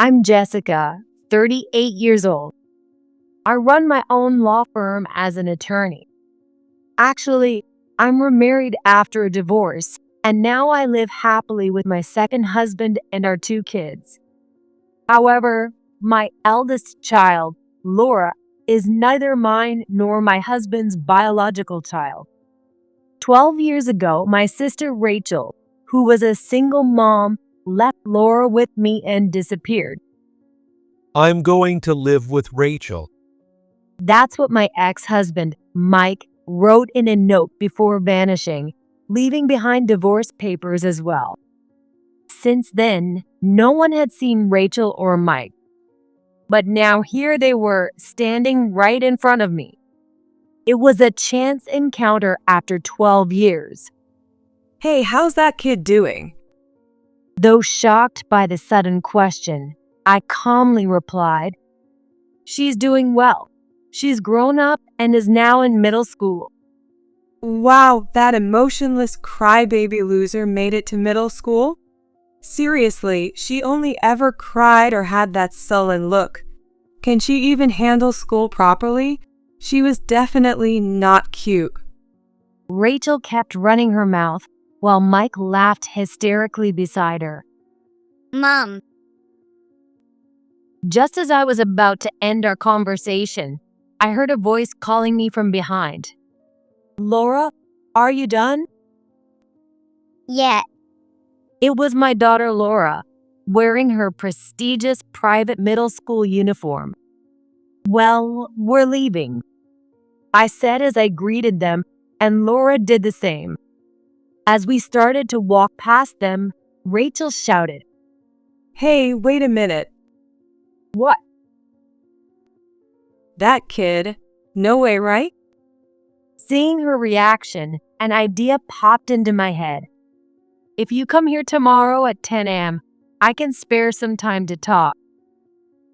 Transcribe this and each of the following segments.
I'm Jessica, 38 years old. I run my own law firm as an attorney. Actually, I'm remarried after a divorce, and now I live happily with my second husband and our two kids. However, my eldest child, Laura, is neither mine nor my husband's biological child. 12 years ago, my sister Rachel, who was a single mom, left Laura with me and disappeared. I'm going to live with Rachel. That's what my ex-husband, Mike, wrote in a note before vanishing, leaving behind divorce papers as well. Since then, no one had seen Rachel or Mike. But now here they were, standing right in front of me. It was a chance encounter after 12 years. Hey, how's that kid doing? Though shocked by the sudden question, I calmly replied, "She's doing well. She's grown up and is now in middle school." Wow, that emotionless crybaby loser made it to middle school? Seriously, she only ever cried or had that sullen look. Can she even handle school properly? She was definitely not cute. Rachel kept running her mouth while Mike laughed hysterically beside her. Mom. Just as I was about to end our conversation, I heard a voice calling me from behind. "Laura, are you done?" Yeah. It was my daughter Laura, wearing her prestigious private middle school uniform. "Well, we're leaving," I said as I greeted them, and Laura did the same. As we started to walk past them, Rachel shouted, Hey, wait a minute. "What?" That kid. No way, right? Seeing her reaction, an idea popped into my head. "If you come here tomorrow at 10 a.m., I can spare some time to talk."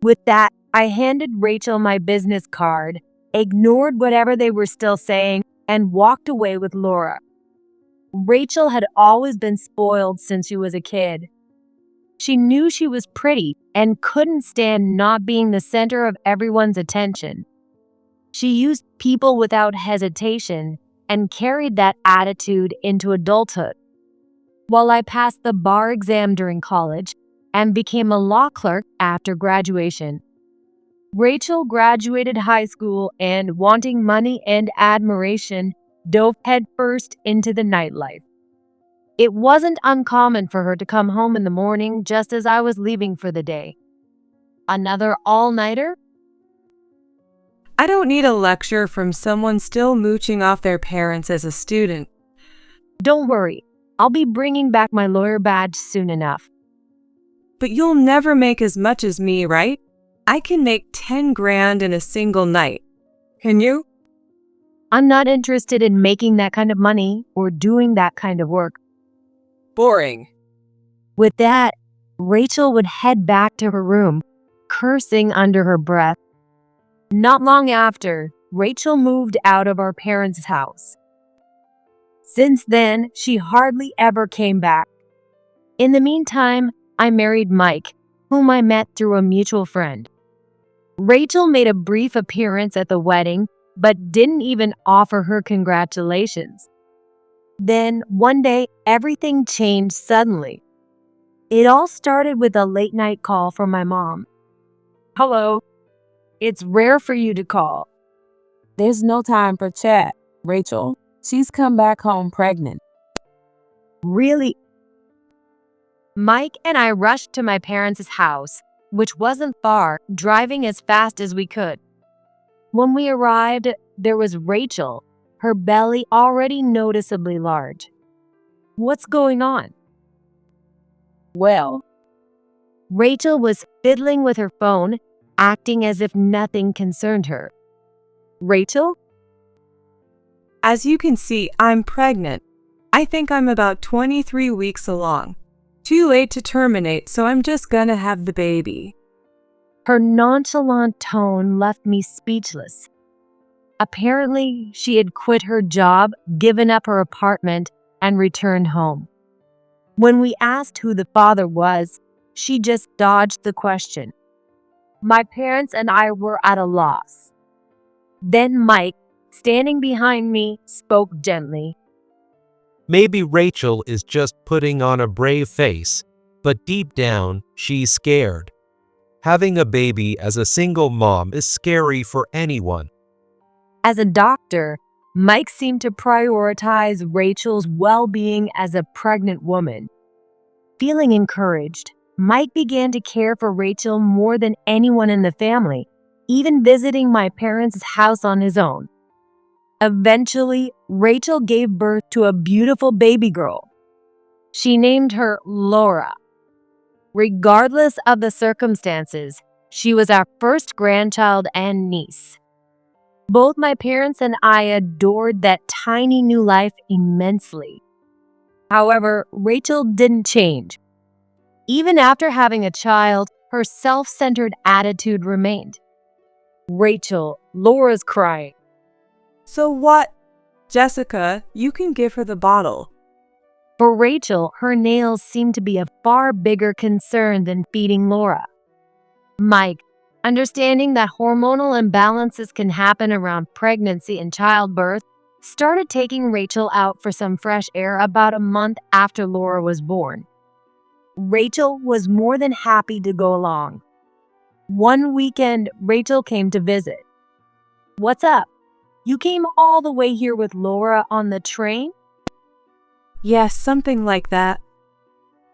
With that, I handed Rachel my business card, ignored whatever they were still saying, and walked away with Laura. Rachel had always been spoiled since she was a kid. She knew she was pretty and couldn't stand not being the center of everyone's attention. She used people without hesitation and carried that attitude into adulthood. While I passed the bar exam during college and became a law clerk after graduation, Rachel graduated high school and, wanting money and admiration, dove headfirst into the nightlife. It wasn't uncommon for her to come home in the morning just as I was leaving for the day. Another all-nighter? I don't need a lecture from someone still mooching off their parents as a student. Don't worry, I'll be bringing back my lawyer badge soon enough. But you'll never make as much as me, right? I can make 10 grand in a single night. Can you? I'm not interested in making that kind of money or doing that kind of work. Boring. With that, Rachel would head back to her room, cursing under her breath. Not long after, Rachel moved out of our parents' house. Since then, she hardly ever came back. In the meantime, I married Mike, whom I met through a mutual friend. Rachel made a brief appearance at the wedding, but didn't even offer her congratulations. Then, one day, everything changed suddenly. It all started with a late-night call from my mom. "Hello. It's rare for you to call." There's no time for chat, Rachel. She's come back home pregnant. "Really?" Mike and I rushed to my parents' house, which wasn't far, driving as fast as we could. When we arrived, there was Rachel, her belly already noticeably large. "What's going on?" Well, Rachel was fiddling with her phone, acting as if nothing concerned her. "Rachel?" As you can see, I'm pregnant. I think I'm about 23 weeks along. Too late to terminate, so I'm just gonna have the baby. Her nonchalant tone left me speechless. Apparently, she had quit her job, given up her apartment, and returned home. When we asked who the father was, she just dodged the question. My parents and I were at a loss. Then Mike, standing behind me, spoke gently. Maybe Rachel is just putting on a brave face, but deep down, she's scared. Having a baby as a single mom is scary for anyone. As a doctor, Mike seemed to prioritize Rachel's well-being as a pregnant woman. Feeling encouraged, Mike began to care for Rachel more than anyone in the family, even visiting my parents' house on his own. Eventually, Rachel gave birth to a beautiful baby girl. She named her Laura. Regardless of the circumstances, she was our first grandchild and niece. Both my parents and I adored that tiny new life immensely. However, Rachel didn't change. Even after having a child, her self-centered attitude remained. Rachel, Laura's crying. So what? Jessica, you can give her the bottle. For Rachel, her nails seemed to be a far bigger concern than feeding Laura. Mike, understanding that hormonal imbalances can happen around pregnancy and childbirth, started taking Rachel out for some fresh air about a month after Laura was born. Rachel was more than happy to go along. One weekend, Rachel came to visit. What's up? You came all the way here with Laura on the train? Yes, something like that.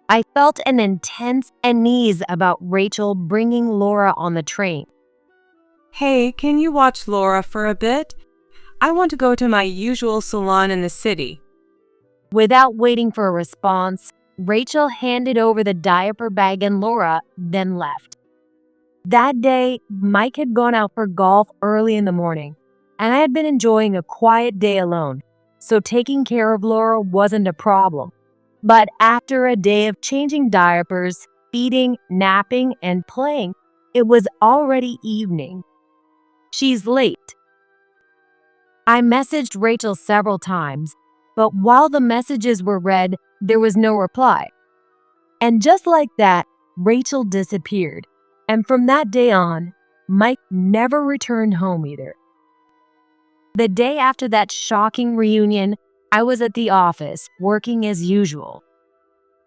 I felt an intense unease about Rachel bringing Laura on the train. Hey, can you watch Laura for a bit? I want to go to my usual salon in the city. Without waiting for a response, Rachel handed over the diaper bag and Laura then left. That day, Mike had gone out for golf early in the morning, and I had been enjoying a quiet day alone, so taking care of Laura wasn't a problem. But after a day of changing diapers, feeding, napping, and playing, it was already evening. She's late. I messaged Rachel several times, but while the messages were read, there was no reply. And just like that, Rachel disappeared. And from that day on, Mike never returned home either. The day after that shocking reunion, I was at the office, working as usual.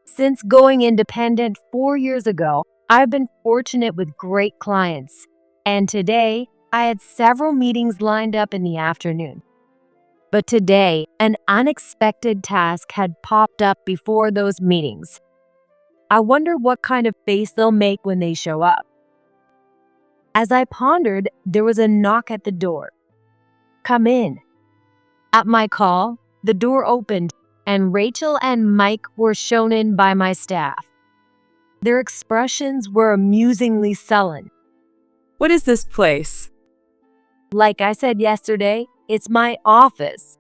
Since going independent 4 years ago, I've been fortunate with great clients, and today I had several meetings lined up in the afternoon. But today, an unexpected task had popped up before those meetings. I wonder what kind of face they'll make when they show up. As I pondered, there was a knock at the door. Come in. At my call, the door opened, and Rachel and Mike were shown in by my staff. Their expressions were amusingly sullen. What is this place? Like I said yesterday, it's my office.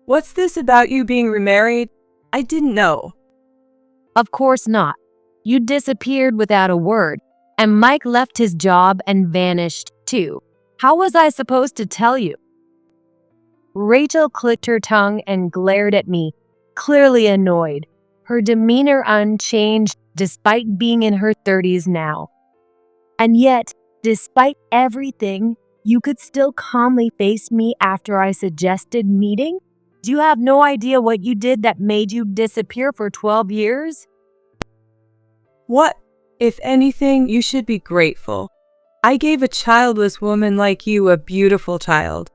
What's this about you being remarried? I didn't know. Of course not. You disappeared without a word, and Mike left his job and vanished too. How was I supposed to tell you? Rachel clicked her tongue and glared at me, clearly annoyed, her demeanor unchanged despite being in her 30s now. And yet, despite everything, you could still calmly face me after I suggested meeting? Do you have no idea what you did that made you disappear for 12 years? What? If anything, you should be grateful. I gave a childless woman like you a beautiful child.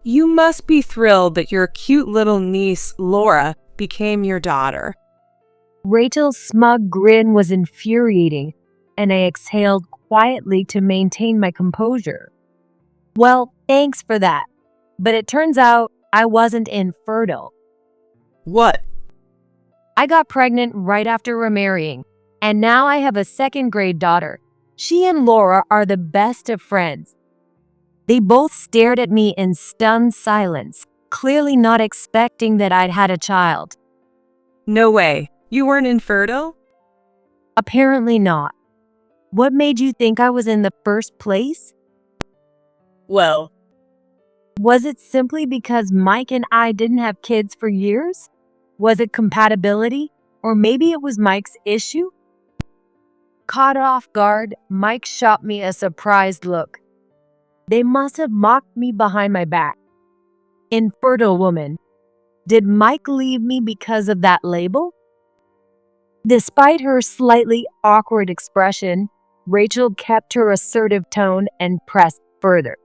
You must be thrilled that your cute little niece, Laura, became your daughter. Rachel's smug grin was infuriating, and I exhaled quietly to maintain my composure. Well, thanks for that, but it turns out I wasn't infertile. What? I got pregnant right after remarrying, and now I have a second-grade daughter. She and Laura are the best of friends. They both stared at me in stunned silence, clearly not expecting that I'd had a child. No way. You weren't infertile? Apparently not. What made you think I was in the first place? Well, Was it simply because Mike and I didn't have kids for years? Was it compatibility? Or maybe it was Mike's issue? Caught off guard, Mike shot me a surprised look. They must have mocked me behind my back. Infertile woman. Did Mike leave me because of that label? Despite her slightly awkward expression, Rachel kept her assertive tone and pressed further.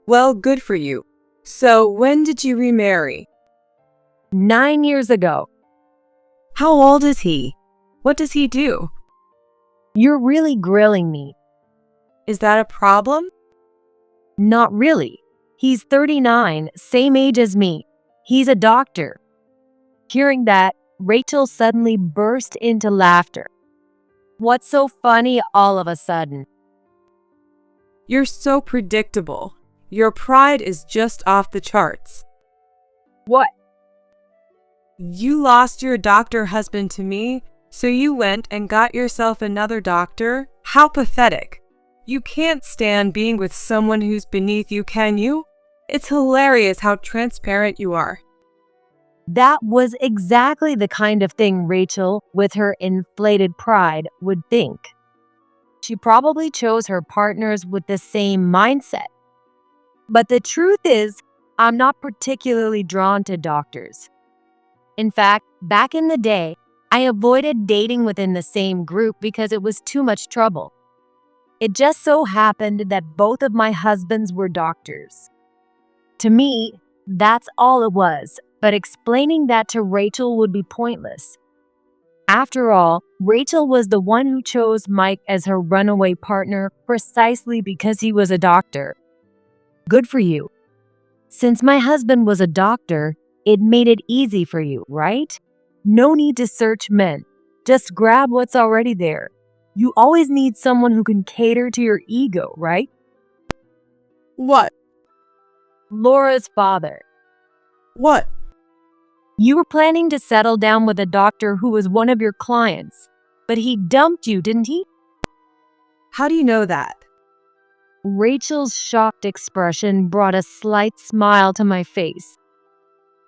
Well, good for you. So, when did you remarry? 9 years ago. How old is he? What does he do? You're really grilling me. Is that a problem? Not really. He's 39, same age as me. He's a doctor. Hearing that, Rachel suddenly burst into laughter. What's so funny all of a sudden? You're so predictable. Your pride is just off the charts. What? You lost your doctor husband to me, so you went and got yourself another doctor? How pathetic. You can't stand being with someone who's beneath you, can you? It's hilarious how transparent you are. That was exactly the kind of thing Rachel, with her inflated pride, would think. She probably chose her partners with the same mindset. But the truth is, I'm not particularly drawn to doctors. In fact, back in the day, I avoided dating within the same group because it was too much trouble. It just so happened that both of my husbands were doctors. To me, that's all it was, but explaining that to Rachel would be pointless. After all, Rachel was the one who chose Mike as her runaway partner precisely because he was a doctor. Good for you. Since my husband was a doctor, it made it easy for you, right? No need to search men. Just grab what's already there. You always need someone who can cater to your ego, right? What? Laura's father. What? You were planning to settle down with a doctor who was one of your clients, but he dumped you, didn't he? How do you know that? Rachel's shocked expression brought a slight smile to my face.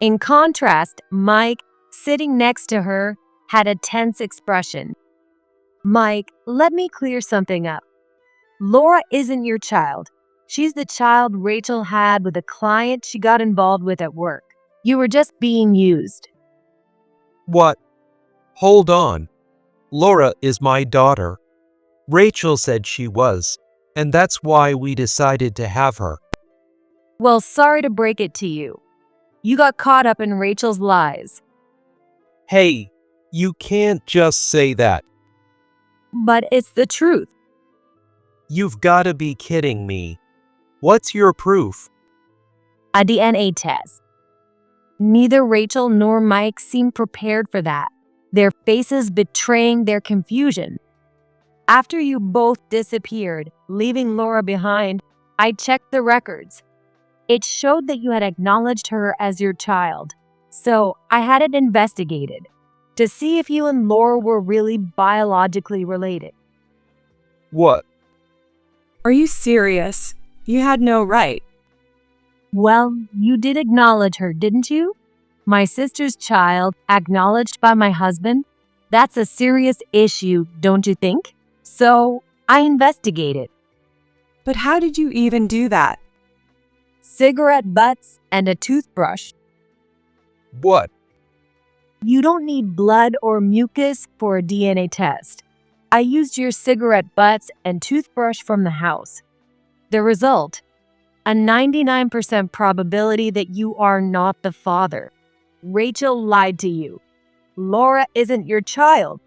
In contrast, Mike, sitting next to her, had a tense expression. Mike, let me clear something up. Laura isn't your child. She's the child Rachel had with a client she got involved with at work. You were just being used. What? Hold on. Laura is my daughter. Rachel said she was, and that's why we decided to have her. Well, sorry to break it to you. You got caught up in Rachel's lies. Hey, you can't just say that. But it's the truth. You've got to be kidding me. What's your proof? A DNA test. Neither Rachel nor Mike seemed prepared for that, their faces betraying their confusion. After you both disappeared, leaving Laura behind, I checked the records. It showed that you had acknowledged her as your child, so I had it investigated to see if you and Laura were really biologically related. What? Are you serious? You had no right. Well, you did acknowledge her, didn't you? My sister's child, acknowledged by my husband? That's a serious issue, don't you think? So, I investigated. But how did you even do that? Cigarette butts and a toothbrush. What? You don't need blood or mucus for a DNA test. I used your cigarette butts and toothbrush from the house. The result? A 99% probability that you are not the father. Rachel lied to you. Laura isn't your child.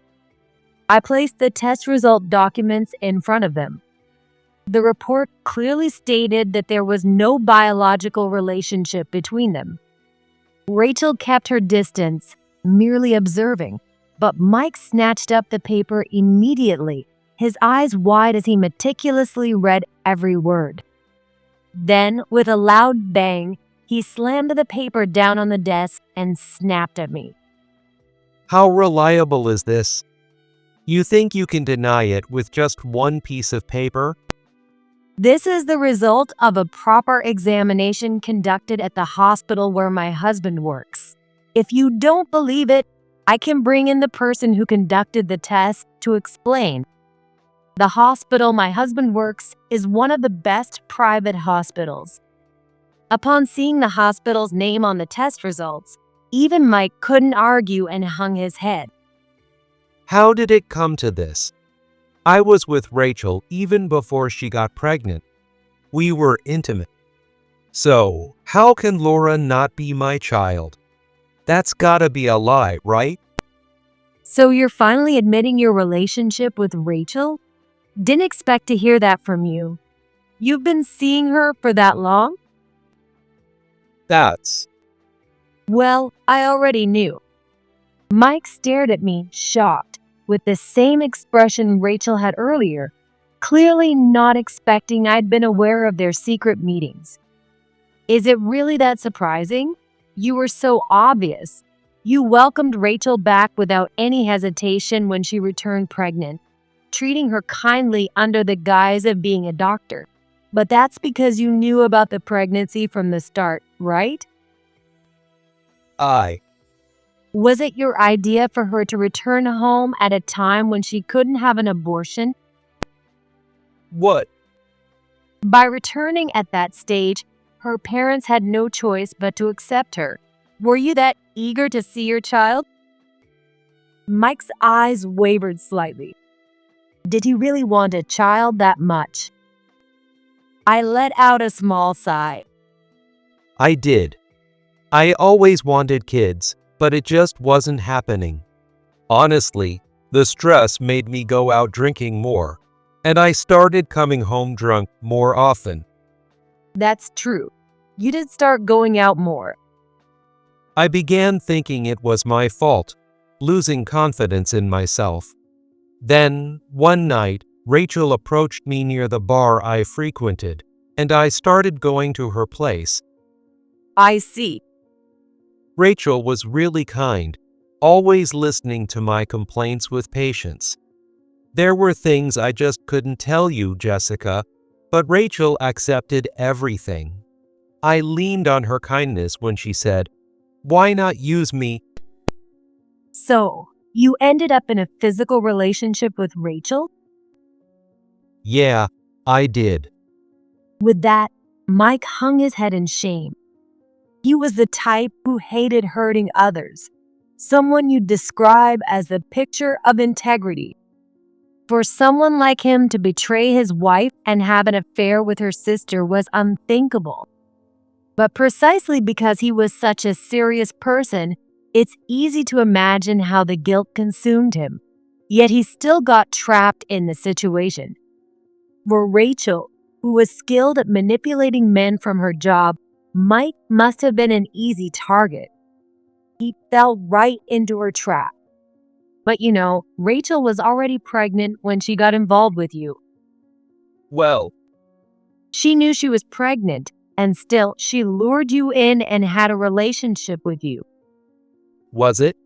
I placed the test result documents in front of them. The report clearly stated that there was no biological relationship between them. Rachel kept her distance, merely observing, but Mike snatched up the paper immediately, his eyes wide as he meticulously read every word. Then, with a loud bang, he slammed the paper down on the desk and snapped at me. How reliable is this? You think you can deny it with just one piece of paper? This is the result of a proper examination conducted at the hospital where my husband works. If you don't believe it, I can bring in the person who conducted the test to explain. The hospital my husband works is one of the best private hospitals. Upon seeing the hospital's name on the test results, even Mike couldn't argue and hung his head. How did it come to this? I was with Rachel even before she got pregnant. We were intimate. So, how can Laura not be my child? That's gotta be a lie, right? So you're finally admitting your relationship with Rachel? Didn't expect to hear that from you. You've been seeing her for that long? That's… Well, I already knew. Mike stared at me, shocked, with the same expression Rachel had earlier, clearly not expecting I'd been aware of their secret meetings. Is it really that surprising? You were so obvious. You welcomed Rachel back without any hesitation when she returned pregnant, treating her kindly under the guise of being a doctor. But that's because you knew about the pregnancy from the start, right? Was it your idea for her to return home at a time when she couldn't have an abortion? What? By returning at that stage, her parents had no choice but to accept her. Were you that eager to see your child? Mike's eyes wavered slightly. Did he really want a child that much? I let out a small sigh. I did. I always wanted kids, but it just wasn't happening. Honestly, the stress made me go out drinking more, and I started coming home drunk more often. That's true. You did start going out more. I began thinking it was my fault, losing confidence in myself. Then, one night, Rachel approached me near the bar I frequented, and I started going to her place. I see. Rachel was really kind, always listening to my complaints with patience. There were things I just couldn't tell you, Jessica, but Rachel accepted everything. I leaned on her kindness when she said, "Why not use me?" So, you ended up in a physical relationship with Rachel? Yeah, I did. With that, Mike hung his head in shame. He was the type who hated hurting others, someone you'd describe as the picture of integrity. For someone like him to betray his wife and have an affair with her sister was unthinkable. But precisely because he was such a serious person, it's easy to imagine how the guilt consumed him. Yet he still got trapped in the situation. For Rachel, who was skilled at manipulating men from her job, Mike must have been an easy target. He fell right into her trap. But you know, Rachel was already pregnant when she got involved with you. Well, She knew she was pregnant, and still she lured you in and had a relationship with you. was it?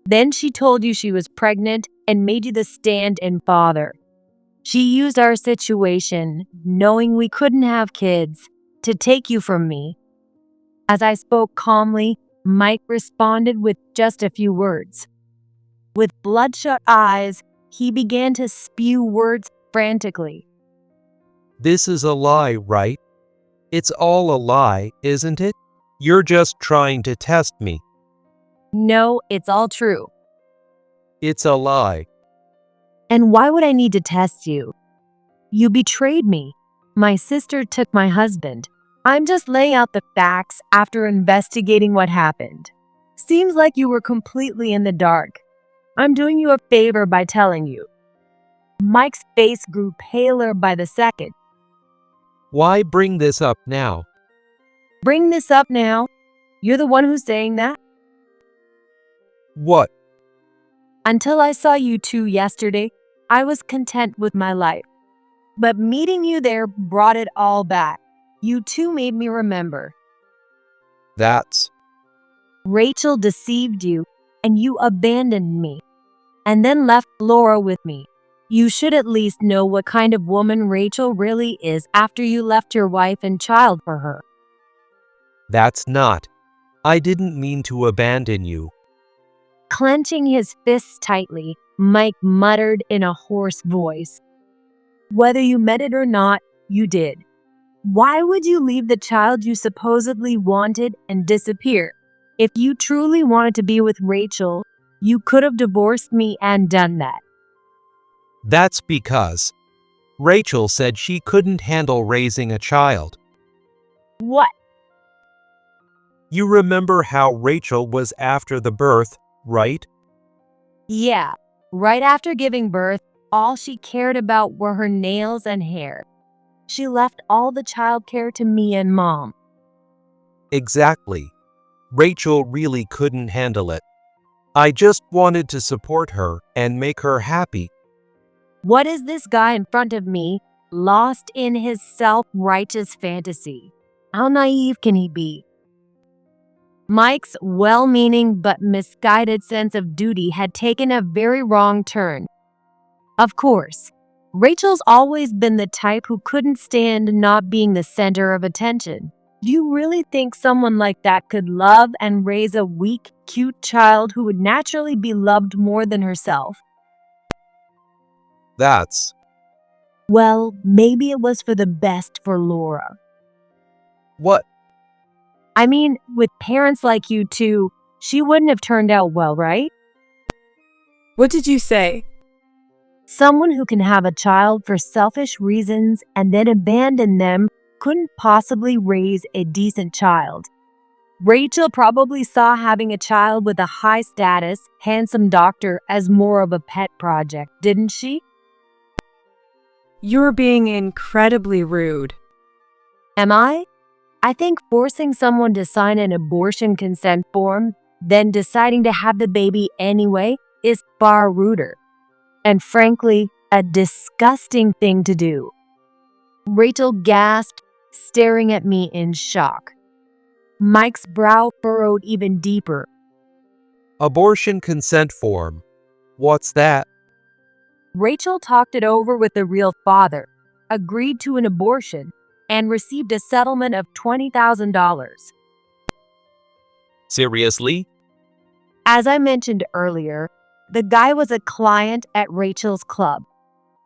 Then she told you she was pregnant and made you the stand-in father. She used our situation, knowing we couldn't have kids, to take you from me. As I spoke calmly, Mike responded with just a few words. With bloodshot eyes, he began to spew words frantically. This is a lie, right? It's all a lie, isn't it? You're just trying to test me. No, it's all true. It's a lie. And why would I need to test you? You betrayed me. My sister took my husband. I'm just laying out the facts after investigating what happened. Seems like you were completely in the dark. I'm doing you a favor by telling you. Mike's face grew paler by the second. Why bring this up now? Bring this up now? You're the one who's saying that? What? Until I saw you two yesterday, I was content with my life. But meeting you there brought it all back. You two made me remember. That's… Rachel deceived you, and you abandoned me, and then left Laura with me. You should at least know what kind of woman Rachel really is after you left your wife and child for her. That's not… I didn't mean to abandon you. Clenching his fists tightly, Mike muttered in a hoarse voice. Whether you meant it or not, you did. Why would you leave the child you supposedly wanted and disappear? If you truly wanted to be with Rachel, you could have divorced me and done that. That's because Rachel said she couldn't handle raising a child. What? You remember how Rachel was after the birth, right? Yeah, right after giving birth, all she cared about were her nails and hair. She left all the childcare to me and Mom. Exactly. Rachel really couldn't handle it. I just wanted to support her and make her happy. What is this guy in front of me, lost in his self-righteous fantasy? How naive can he be? Mike's well-meaning but misguided sense of duty had taken a very wrong turn. Of course, Rachel's always been the type who couldn't stand not being the center of attention. Do you really think someone like that could love and raise a weak, cute child who would naturally be loved more than herself? That's Well, maybe it was for the best for Laura. what? I mean, with parents like you two, she wouldn't have turned out well, right? What did you say? Someone who can have a child for selfish reasons and then abandon them couldn't possibly raise a decent child. Rachel probably saw having a child with a high status, handsome doctor as more of a pet project, didn't she? You're being incredibly rude. Am I? I think forcing someone to sign an abortion consent form, then deciding to have the baby anyway, is far ruder. And frankly, a disgusting thing to do. Rachel gasped, staring at me in shock. Mike's brow furrowed even deeper. Abortion consent form. What's that? Rachel talked it over with the real father, agreed to an abortion, and received a settlement of $20,000. Seriously? As I mentioned earlier, the guy was a client at Rachel's club.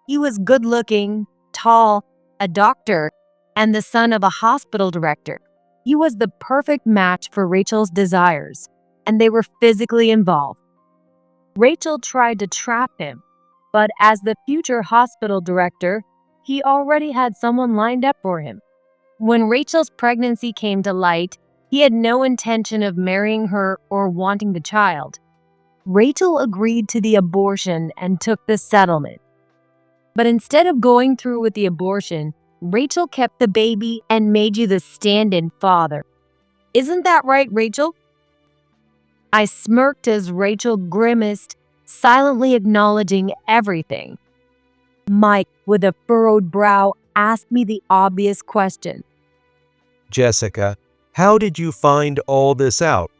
He was good-looking, tall, a doctor, and the son of a hospital director. He was the perfect match for Rachel's desires, and they were physically involved. Rachel tried to trap him, but as the future hospital director, he already had someone lined up for him. When Rachel's pregnancy came to light, he had no intention of marrying her or wanting the child. Rachel agreed to the abortion and took the settlement. But instead of going through with the abortion, Rachel kept the baby and made you the stand-in father. Isn't that right, Rachel? I smirked as Rachel grimaced, silently acknowledging everything. Mike, with a furrowed brow, asked me the obvious question. Jessica, how did you find all this out?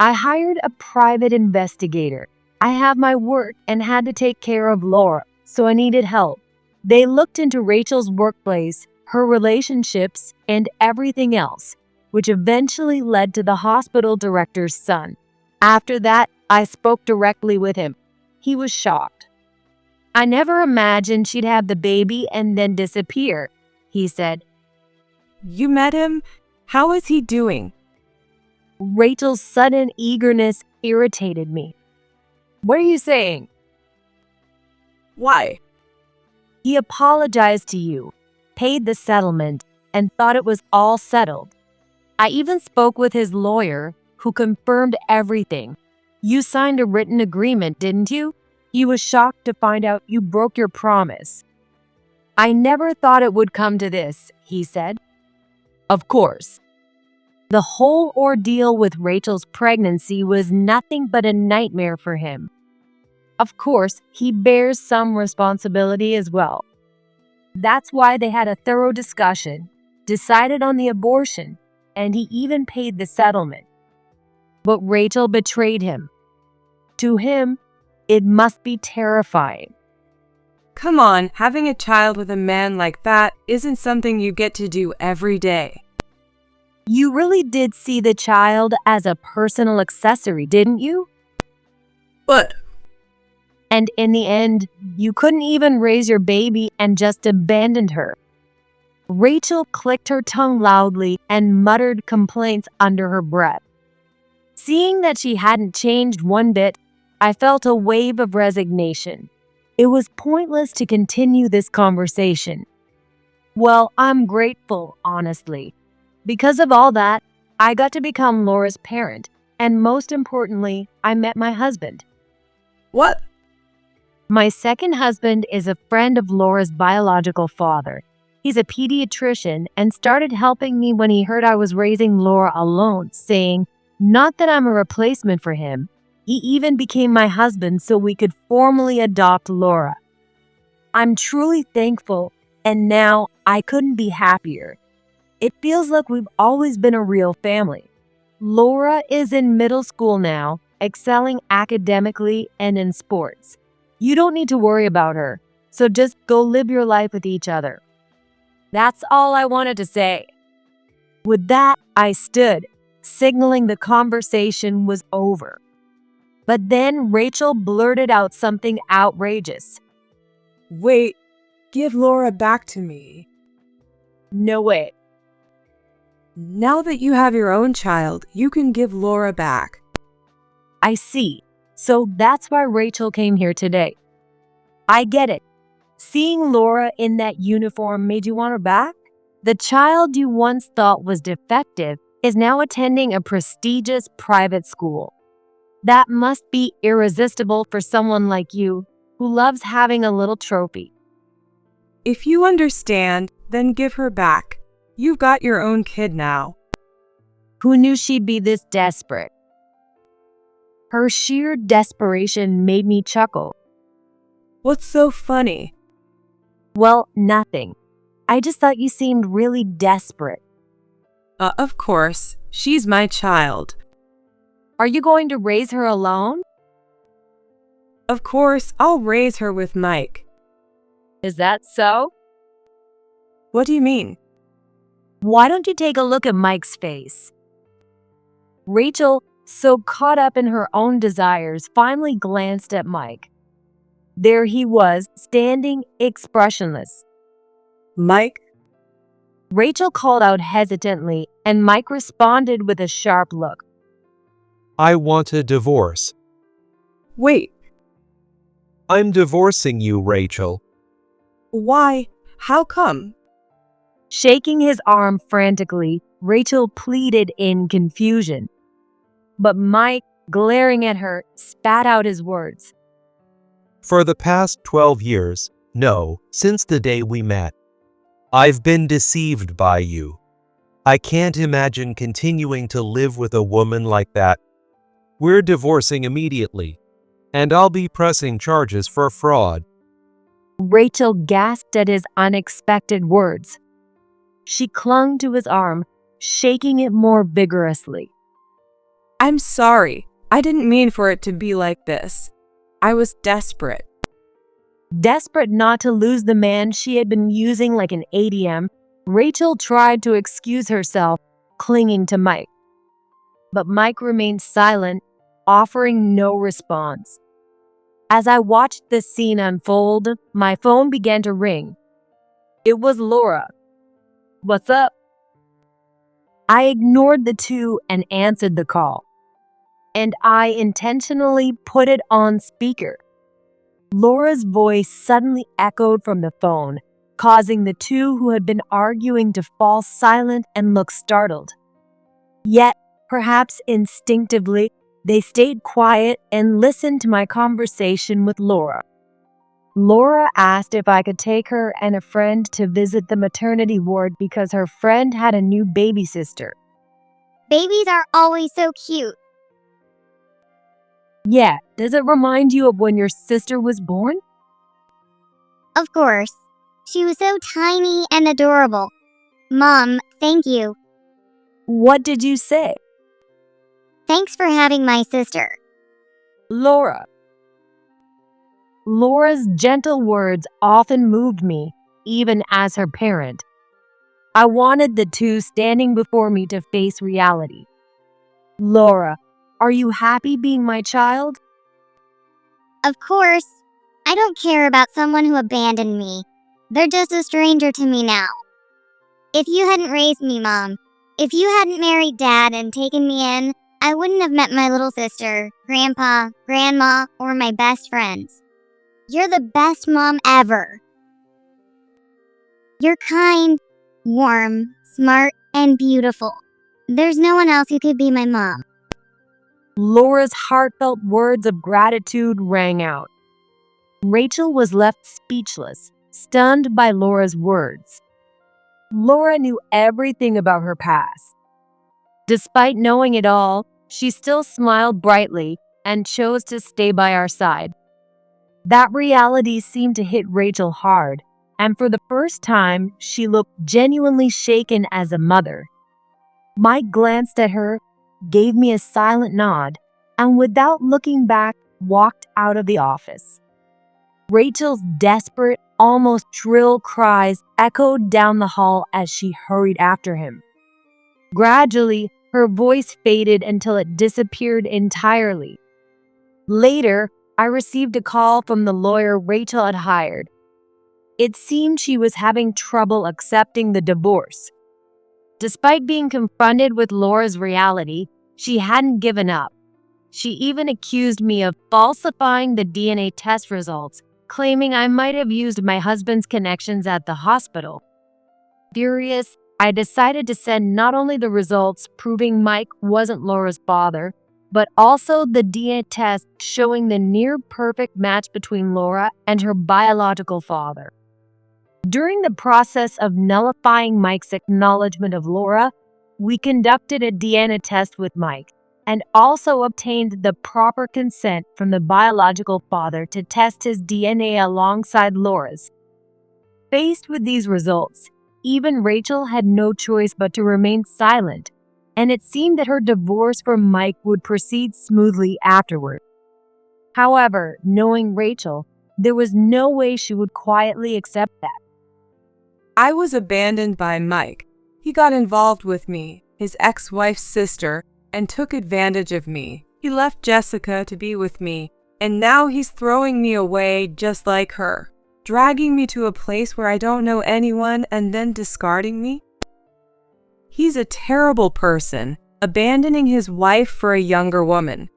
I hired a private investigator. I have my work and had to take care of Laura, so I needed help. They looked into Rachel's workplace, her relationships, and everything else, which eventually led to the hospital director's son. After that, I spoke directly with him. He was shocked. I never imagined she'd have the baby and then disappear, he said. You met him? How is he doing? Rachel's sudden eagerness irritated me. What are you saying? Why? He apologized to you, paid the settlement, and thought it was all settled. I even spoke with his lawyer, who confirmed everything. You signed a written agreement, didn't you? He was shocked to find out you broke your promise. I never thought it would come to this, he said. Of course. The whole ordeal with Rachel's pregnancy was nothing but a nightmare for him. Of course, he bears some responsibility as well. That's why they had a thorough discussion, decided on the abortion, and he even paid the settlement. But Rachel betrayed him. To him, it must be terrifying. Come on, having a child with a man like that isn't something you get to do every day. You really did see the child as a personal accessory, didn't you? But And in the end, you couldn't even raise your baby and just abandoned her. Rachel clicked her tongue loudly and muttered complaints under her breath. Seeing that she hadn't changed one bit, I felt a wave of resignation. It was pointless to continue this conversation. Well, I'm grateful, honestly. Because of all that, I got to become Laura's parent, and most importantly, I met my husband. What? My second husband is a friend of Laura's biological father. He's a pediatrician and started helping me when he heard I was raising Laura alone, saying, not that I'm a replacement for him. He even became my husband so we could formally adopt Laura. I'm truly thankful, and now I couldn't be happier. It feels like we've always been a real family. Laura is in middle school now, excelling academically and in sports. You don't need to worry about her, so just go live your life with each other. That's all I wanted to say. With that, I stood, signaling the conversation was over. But then Rachel blurted out something outrageous. Wait, give Laura back to me. No way. Now that you have your own child, you can give Laura back. I see. So that's why Rachel came here today. I get it. Seeing Laura in that uniform made you want her back? The child you once thought was defective is now attending a prestigious private school. That must be irresistible for someone like you, who loves having a little trophy. If you understand, then give her back. You've got your own kid now. Who knew she'd be this desperate? Her sheer desperation made me chuckle. What's so funny? Well, nothing. I just thought you seemed really desperate. Of course, she's my child. Are you going to raise her alone? Of course, I'll raise her with Mike. Is that so? What do you mean? Why don't you take a look at Mike's face? Rachel, so caught up in her own desires, finally glanced at Mike. There he was, standing expressionless. Mike? Rachel called out hesitantly, and Mike responded with a sharp look. I want a divorce. Wait, I'm divorcing you, Rachel. why? How come? Shaking his arm frantically, Rachel pleaded in confusion. But Mike, glaring at her, spat out his words. For the past 12 years, no, since the day we met, I've been deceived by you. I can't imagine continuing to live with a woman like that. We're divorcing immediately, and I'll be pressing charges for fraud. Rachel gasped at his unexpected words. She clung to his arm, shaking it more vigorously. I'm sorry. I didn't mean for it to be like this. I was desperate. Desperate not to lose the man she had been using like an ATM, Rachel tried to excuse herself, clinging to Mike. But Mike remained silent, offering no response. As I watched this scene unfold, my phone began to ring. It was Laura. What's up? I ignored the two and answered the call. And I intentionally put it on speaker. Laura's voice suddenly echoed from the phone, causing the two who had been arguing to fall silent and look startled. Yet, perhaps instinctively, they stayed quiet and listened to my conversation with Laura. Laura asked if I could take her and a friend to visit the maternity ward because her friend had a new baby sister. Babies are always so cute. Yeah, does it remind you of when your sister was born? Of course. She was so tiny and adorable. Mom, thank you. What did you say? Thanks for having my sister. Laura. Laura's gentle words often moved me, even as her parent. I wanted the two standing before me to face reality. Laura, are you happy being my child? Of course, I don't care about someone who abandoned me. They're just a stranger to me now. If you hadn't raised me, Mom, if you hadn't married Dad and taken me in, I wouldn't have met my little sister, Grandpa, Grandma, or my best friends. You're the best mom ever. You're kind, warm, smart, and beautiful. There's no one else who could be my mom. Laura's heartfelt words of gratitude rang out. Rachel was left speechless, stunned by Laura's words. Laura knew everything about her past. Despite knowing it all, she still smiled brightly and chose to stay by our side. That reality seemed to hit Rachel hard, and for the first time, she looked genuinely shaken as a mother. Mike glanced at her, gave me a silent nod, and without looking back, walked out of the office. Rachel's desperate, almost shrill cries echoed down the hall as she hurried after him. Gradually, her voice faded until it disappeared entirely. Later, I received a call from the lawyer Rachel had hired. It seemed she was having trouble accepting the divorce. Despite being confronted with Laura's reality, she hadn't given up. She even accused me of falsifying the DNA test results, claiming I might have used my husband's connections at the hospital. Furious, I decided to send not only the results proving Mike wasn't Laura's father, but also the DNA test showing the near-perfect match between Laura and her biological father. During the process of nullifying Mike's acknowledgement of Laura, we conducted a DNA test with Mike and also obtained the proper consent from the biological father to test his DNA alongside Laura's. Faced with these results, even Rachel had no choice but to remain silent, and it seemed that her divorce from Mike would proceed smoothly afterward. However, knowing Rachel, there was no way she would quietly accept that. I was abandoned by Mike. He got involved with me, his ex-wife's sister, and took advantage of me. He left Jessica to be with me, and now he's throwing me away just like her, dragging me to a place where I don't know anyone and then discarding me. He's a terrible person, abandoning his wife for a younger woman.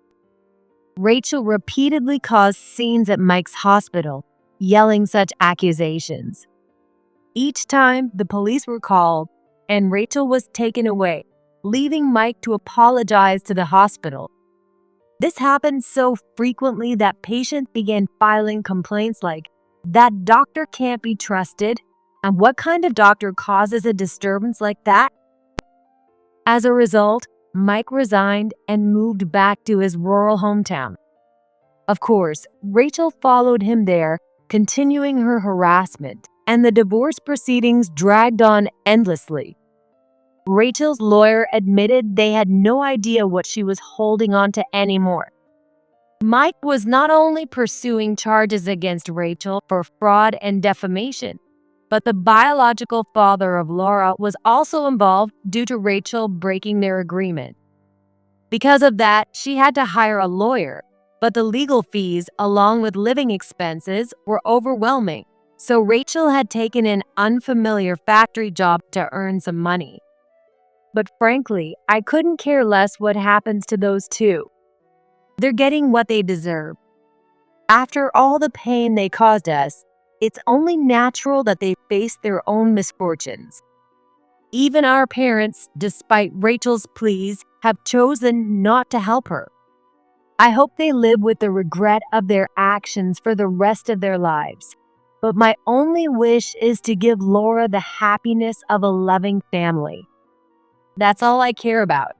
Rachel repeatedly caused scenes at Mike's hospital, yelling such accusations. Each time, the police were called, and Rachel was taken away, leaving Mike to apologize to the hospital. This happened so frequently that patients began filing complaints like, "That doctor can't be trusted," and "What kind of doctor causes a disturbance like that?" As a result, Mike resigned and moved back to his rural hometown. Of course, Rachel followed him there, continuing her harassment, and the divorce proceedings dragged on endlessly. Rachel's lawyer admitted they had no idea what she was holding on to anymore. Mike was not only pursuing charges against Rachel for fraud and defamation, but the biological father of Laura was also involved due to Rachel breaking their agreement. Because of that, she had to hire a lawyer, but the legal fees, along with living expenses, were overwhelming, so Rachel had taken an unfamiliar factory job to earn some money. But frankly, I couldn't care less what happens to those two. They're getting what they deserve. After all the pain they caused us, it's only natural that they face their own misfortunes. Even our parents, despite Rachel's pleas, have chosen not to help her. I hope they live with the regret of their actions for the rest of their lives. But my only wish is to give Laura the happiness of a loving family. That's all I care about.